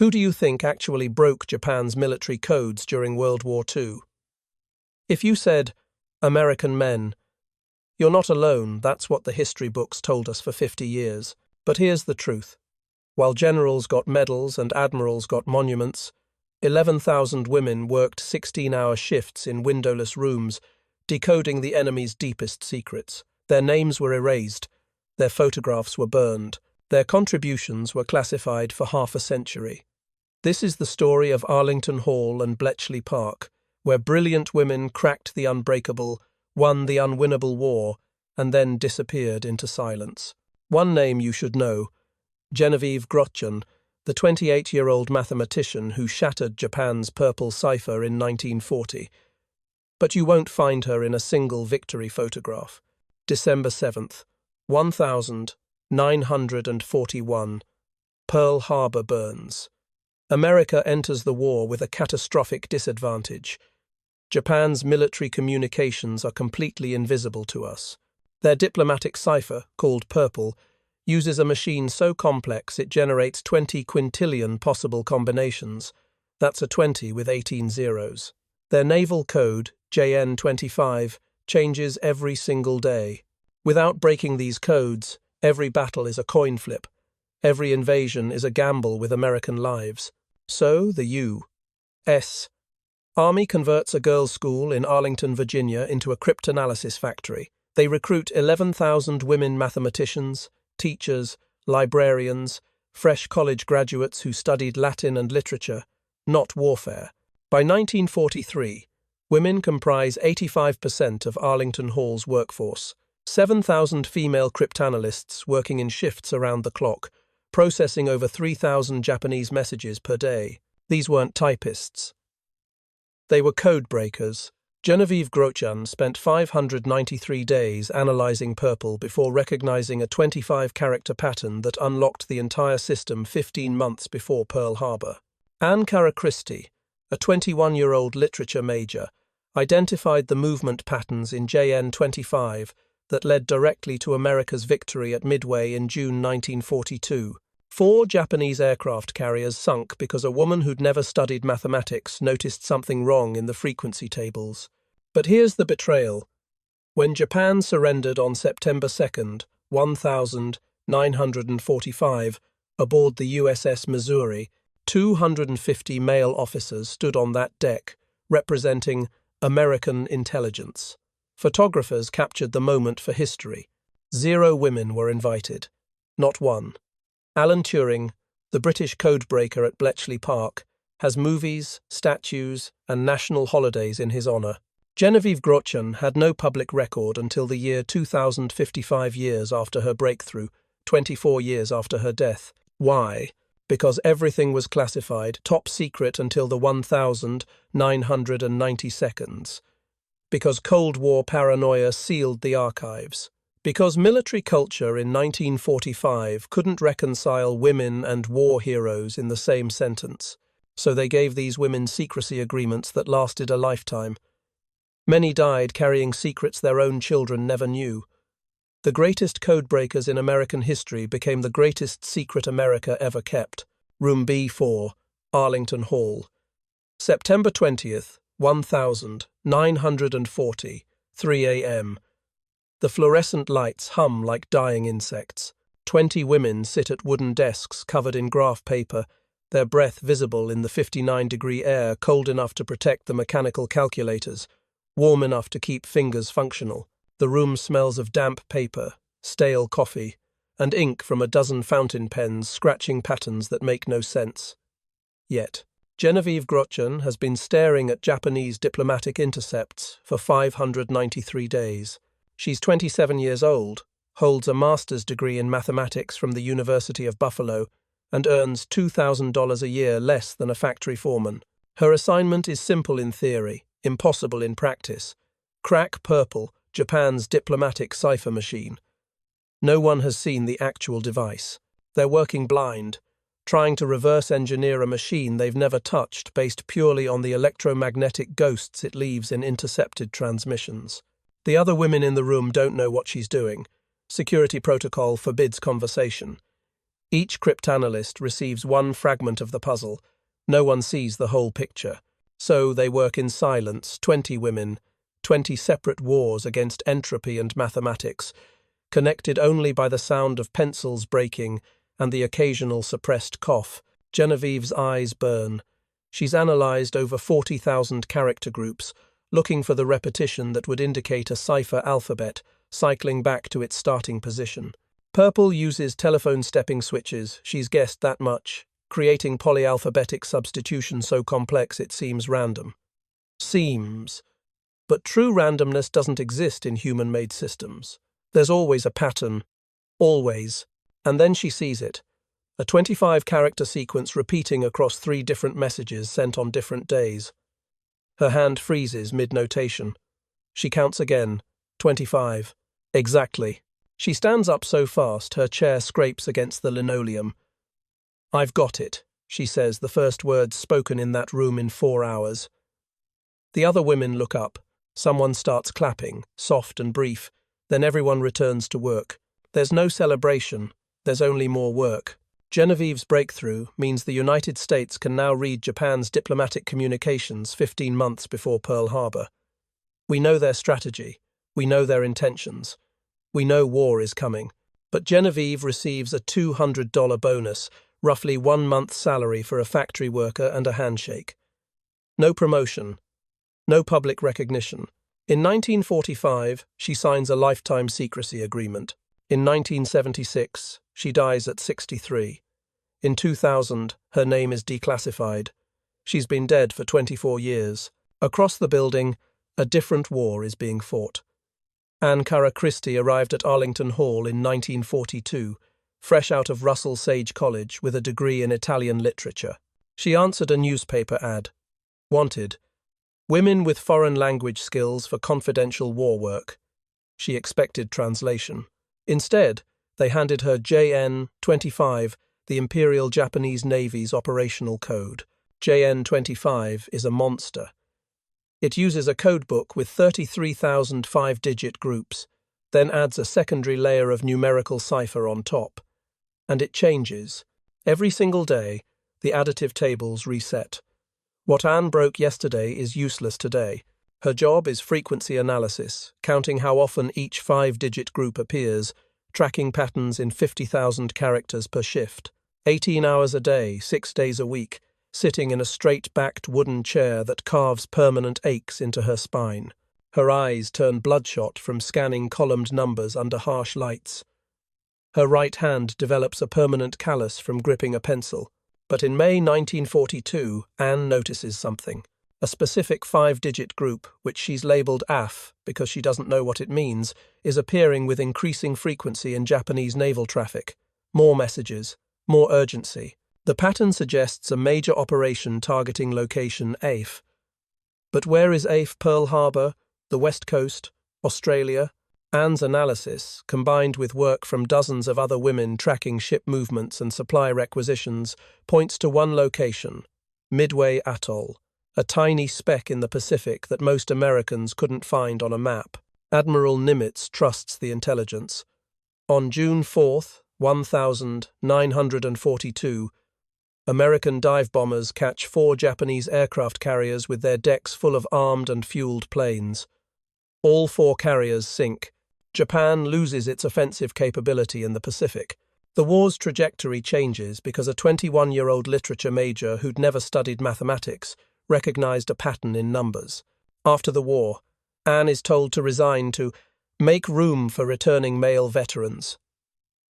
Who do you think actually broke Japan's military codes during World War II? If you said, American men, you're not alone. That's what the history books told us for 50 years. But here's the truth. While generals got medals and admirals got monuments, 11,000 women worked 16-hour shifts in windowless rooms, decoding the enemy's deepest secrets. Their names were erased, their photographs were burned, their contributions were classified for half a century. This is the story of Arlington Hall and Bletchley Park, where brilliant women cracked the unbreakable, won the unwinnable war, and then disappeared into silence. One name you should know, Genevieve Grotjan, the 28-year-old mathematician who shattered Japan's purple cipher in 1940. But you won't find her in a single victory photograph. December 7th, 1941. Pearl Harbor burns. America enters the war with a catastrophic disadvantage. Japan's military communications are completely invisible to us. Their diplomatic cipher, called Purple, uses a machine so complex it generates 20 quintillion possible combinations. That's a 20 with 18 zeros. Their naval code, JN-25, changes every single day. Without breaking these codes, every battle is a coin flip. Every invasion is a gamble with American lives. So, the U.S. Army converts a girls' school in Arlington, Virginia into a cryptanalysis factory. They recruit 11,000 women mathematicians, teachers, librarians, fresh college graduates who studied Latin and literature, not warfare. By 1943, women comprise 85% of Arlington Hall's workforce. 7,000 female cryptanalysts working in shifts around the clock, processing over 3,000 Japanese messages per day. These weren't typists. They were codebreakers. Genevieve Grotjan spent 593 days analyzing Purple before recognizing a 25-character pattern that unlocked the entire system 15 months before Pearl Harbor. Caracristi, a 21-year-old literature major, identified the movement patterns in JN-25 that led directly to America's victory at Midway in June 1942. 4 Japanese aircraft carriers sunk because a woman who'd never studied mathematics noticed something wrong in the frequency tables. But here's the betrayal. When Japan surrendered on September 2nd, 1945, aboard the USS Missouri, 250 male officers stood on that deck, representing American intelligence. Photographers captured the moment for history. 0 women were invited. Not one. Alan Turing, the British codebreaker at Bletchley Park, has movies, statues, and national holidays in his honour. Genevieve Grotjan had no public record until the year 2055 years after her breakthrough, 24 years after her death. Why? Because everything was classified, top secret until the 1990 seconds. Because Cold War paranoia sealed the archives. Because military culture in 1945 couldn't reconcile women and war heroes in the same sentence, so they gave these women secrecy agreements that lasted a lifetime. Many died carrying secrets their own children never knew. The greatest codebreakers in American history became the greatest secret America ever kept. Room B4, Arlington Hall. September 20th, 1940, 3 a.m. The fluorescent lights hum like dying insects. 20 women sit at wooden desks covered in graph paper, their breath visible in the 59-degree air, cold enough to protect the mechanical calculators, warm enough to keep fingers functional. The room smells of damp paper, stale coffee, and ink from a dozen fountain pens scratching patterns that make no sense. Yet, Genevieve Grotjan has been staring at Japanese diplomatic intercepts for 593 days. She's 27 years old, holds a master's degree in mathematics from the University of Buffalo, and earns $2,000 a year less than a factory foreman. Her assignment is simple in theory, impossible in practice. Crack Purple, Japan's diplomatic cipher machine. No one has seen the actual device. They're working blind, trying to reverse engineer a machine they've never touched based purely on the electromagnetic ghosts it leaves in intercepted transmissions. The other women in the room don't know what she's doing. Security protocol forbids conversation. Each cryptanalyst receives one fragment of the puzzle. No one sees the whole picture. So they work in silence, 20 women, 20 separate wars against entropy and mathematics, connected only by the sound of pencils breaking and the occasional suppressed cough. Genevieve's eyes burn. She's analysed over 40,000 character groups, looking for the repetition that would indicate a cipher alphabet, cycling back to its starting position. Purple uses telephone stepping switches, she's guessed that much, creating polyalphabetic substitution so complex it seems random. Seems. But true randomness doesn't exist in human-made systems. There's always a pattern. Always. And then she sees it. A 25-character sequence repeating across 3 different messages sent on different days. Her hand freezes mid-notation. She counts again. 25. Exactly. She stands up so fast her chair scrapes against the linoleum. "I've got it," she says, the first words spoken in that room in 4 hours. The other women look up. Someone starts clapping, soft and brief. Then everyone returns to work. There's no celebration. There's only more work. Genevieve's breakthrough means the United States can now read Japan's diplomatic communications 15 months before Pearl Harbor. We know their strategy. We know their intentions. We know war is coming. But Genevieve receives a $200 bonus, roughly 1 month's salary for a factory worker and a handshake. No promotion. No public recognition. In 1945, she signs a lifetime secrecy agreement. In 1976, she dies at 63. In 2000, her name is declassified. She's been dead for 24 years. Across the building, a different war is being fought. Anne Caracristi arrived at Arlington Hall in 1942, fresh out of Russell Sage College with a degree in Italian literature. She answered a newspaper ad. Wanted. Women with foreign language skills for confidential war work. She expected translation. Instead, they handed her JN-25, the Imperial Japanese Navy's operational code. JN-25 is a monster. It uses a codebook with 33,000 5-digit groups, then adds a secondary layer of numerical cipher on top. And it changes. Every single day, the additive tables reset. What Anne broke yesterday is useless today. Her job is frequency analysis, counting how often each 5-digit group appears, tracking patterns in 50,000 characters per shift. 18 hours a day, 6 days a week, sitting in a straight-backed wooden chair that carves permanent aches into her spine. Her eyes turn bloodshot from scanning columned numbers under harsh lights. Her right hand develops a permanent callus from gripping a pencil. But in May 1942, Anne notices something. A specific 5-digit group, which she's labelled AF because she doesn't know what it means, is appearing with increasing frequency in Japanese naval traffic. More messages, more urgency. The pattern suggests a major operation targeting location AF. But where is AF? Pearl Harbor, the West Coast, Australia? Anne's analysis, combined with work from dozens of other women tracking ship movements and supply requisitions, points to one location, Midway Atoll, a tiny speck in the Pacific that most Americans couldn't find on a map. Admiral Nimitz trusts the intelligence. On June 4, 1942, American dive bombers catch 4 Japanese aircraft carriers with their decks full of armed and fueled planes. All 4 carriers sink. Japan loses its offensive capability in the Pacific. The war's trajectory changes because a 21-year-old literature major who'd never studied mathematics recognized a pattern in numbers. After the war, Anne is told to resign to make room for returning male veterans.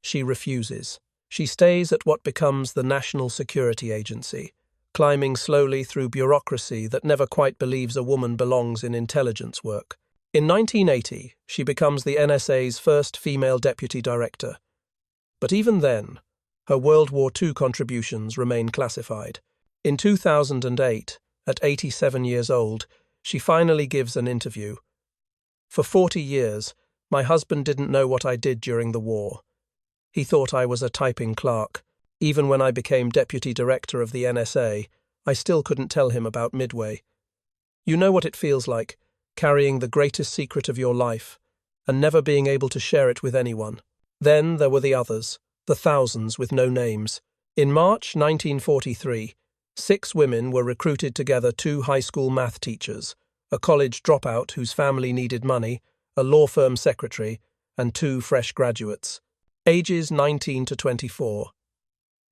She refuses. She stays at what becomes the National Security Agency, climbing slowly through bureaucracy that never quite believes a woman belongs in intelligence work. In 1980, she becomes the NSA's first female deputy director. But even then, her World War II contributions remain classified. In 2008, at 87 years old, she finally gives an interview. For 40 years, my husband didn't know what I did during the war. He thought I was a typing clerk. Even when I became deputy director of the NSA, I still couldn't tell him about Midway. You know what it feels like, carrying the greatest secret of your life, and never being able to share it with anyone. Then there were the others, the thousands with no names. In March 1943, 6 women were recruited together: 2 high school math teachers, a college dropout whose family needed money, a law firm secretary, and 2 fresh graduates, ages 19 to 24.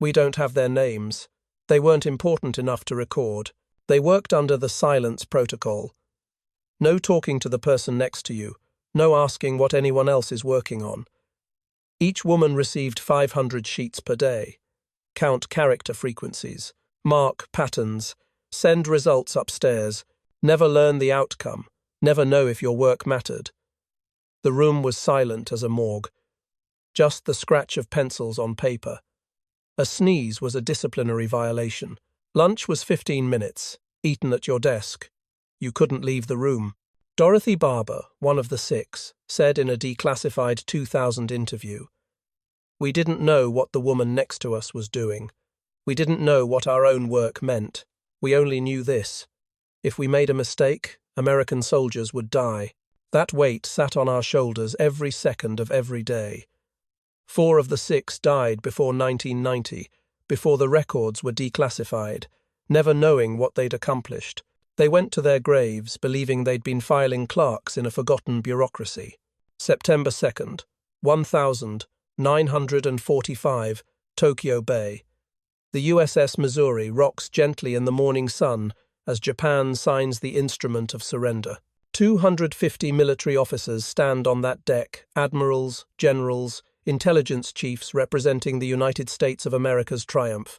We don't have their names. They weren't important enough to record. They worked under the silence protocol. No talking to the person next to you, no asking what anyone else is working on. Each woman received 500 sheets per day. Count character frequencies, mark patterns, send results upstairs, never learn the outcome, never know if your work mattered. The room was silent as a morgue. Just the scratch of pencils on paper. A sneeze was a disciplinary violation. Lunch was 15 minutes, eaten at your desk. You couldn't leave the room. Dorothy Barber, one of the 6, said in a declassified 2000 interview, "We didn't know what the woman next to us was doing. We didn't know what our own work meant. We only knew this. If we made a mistake, American soldiers would die. That weight sat on our shoulders every second of every day." 4 of the 6 died before 1990, before the records were declassified, never knowing what they'd accomplished. They went to their graves believing they'd been filing clerks in a forgotten bureaucracy. September 2nd, 1945, Tokyo Bay. The USS Missouri rocks gently in the morning sun as Japan signs the instrument of surrender. 250 military officers stand on that deck, admirals, generals, intelligence chiefs representing the United States of America's triumph.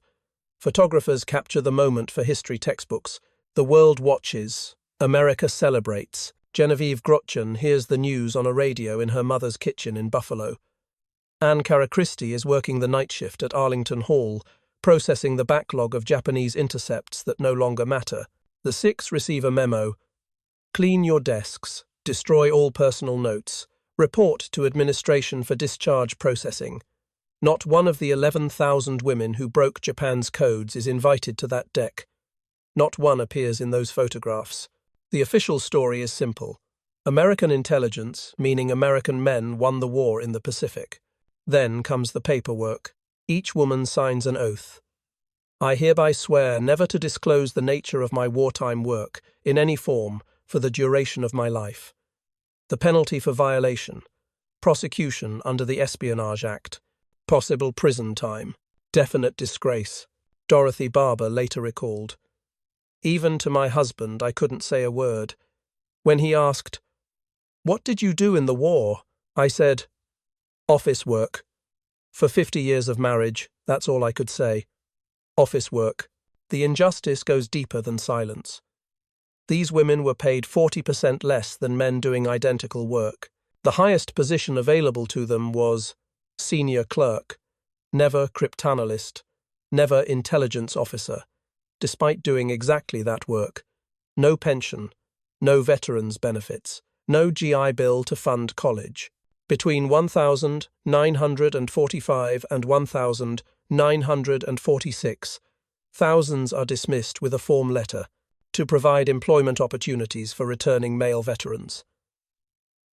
Photographers capture the moment for history textbooks. The world watches. America celebrates. Genevieve Grotjan hears the news on a radio in her mother's kitchen in Buffalo. Caracristi is working the night shift at Arlington Hall, processing the backlog of Japanese intercepts that no longer matter. The 6 receive a memo. Clean your desks. Destroy all personal notes. Report to administration for discharge processing. Not one of the 11,000 women who broke Japan's codes is invited to that deck. Not one appears in those photographs. The official story is simple. American intelligence, meaning American men, won the war in the Pacific. Then comes the paperwork. Each woman signs an oath. I hereby swear never to disclose the nature of my wartime work, in any form, for the duration of my life. The penalty for violation: prosecution under the Espionage Act, possible prison time, definite disgrace. Dorothy Barber later recalled, "Even to my husband I couldn't say a word. When he asked, 'What did you do in the war?' I said, 'Office work.' For 50 years of marriage, that's all I could say. Office work. The injustice goes deeper than silence. These women were paid 40% less than men doing identical work. The highest position available to them was senior clerk, never cryptanalyst, never intelligence officer, despite doing exactly that work. No pension, no veterans' benefits, no GI Bill to fund college. Between 1945 and 1946, thousands are dismissed with a form letter to provide employment opportunities for returning male veterans.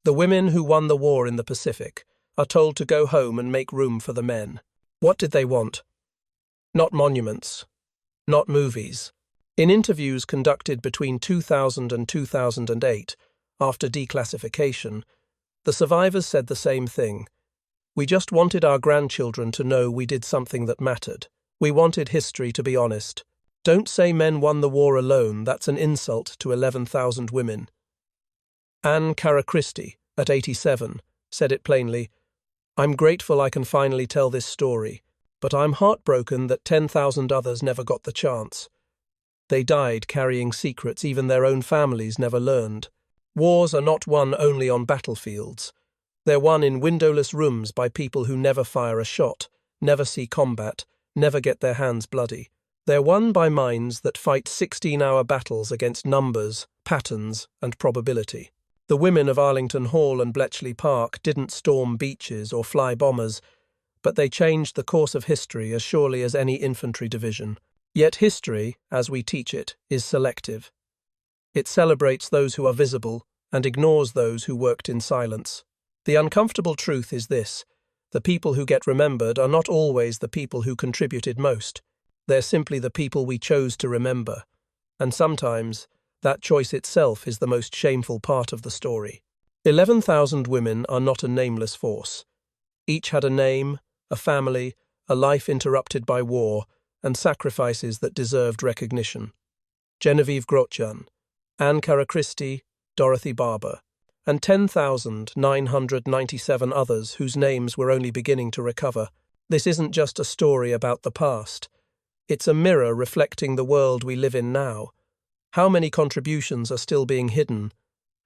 The women who won the war in the Pacific are told to go home and make room for the men. What did they want? Not monuments, not movies. In interviews conducted between 2000 and 2008, after declassification, the survivors said the same thing. We just wanted our grandchildren to know we did something that mattered. We wanted history to be honest. Don't say men won the war alone, that's an insult to 11,000 women. Caracristi, at 87, said it plainly, I'm grateful I can finally tell this story, but I'm heartbroken that 10,000 others never got the chance. They died carrying secrets even their own families never learned. Wars are not won only on battlefields. They're won in windowless rooms by people who never fire a shot, never see combat, never get their hands bloody. They're won by minds that fight 16-hour battles against numbers, patterns, and probability. The women of Arlington Hall and Bletchley Park didn't storm beaches or fly bombers, but they changed the course of history as surely as any infantry division. Yet history, as we teach it, is selective. It celebrates those who are visible and ignores those who worked in silence. The uncomfortable truth is this: The people who get remembered are not always the people who contributed most. They're simply the people we chose to remember. And sometimes, that choice itself is the most shameful part of the story. 11,000 women are not a nameless force. Each had a name, a family, a life interrupted by war, and sacrifices that deserved recognition. Genevieve Grotjan, Caracristi, Dorothy Barber, and 10,997 others whose names we're only beginning to recover. This isn't just a story about the past. It's a mirror reflecting the world we live in now. How many contributions are still being hidden?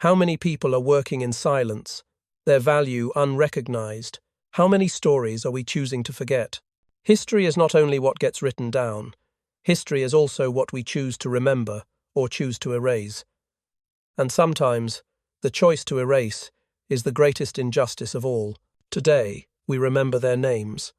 How many people are working in silence, their value unrecognized? How many stories are we choosing to forget? History is not only what gets written down. History is also what we choose to remember or choose to erase. And sometimes, the choice to erase is the greatest injustice of all. Today, we remember their names,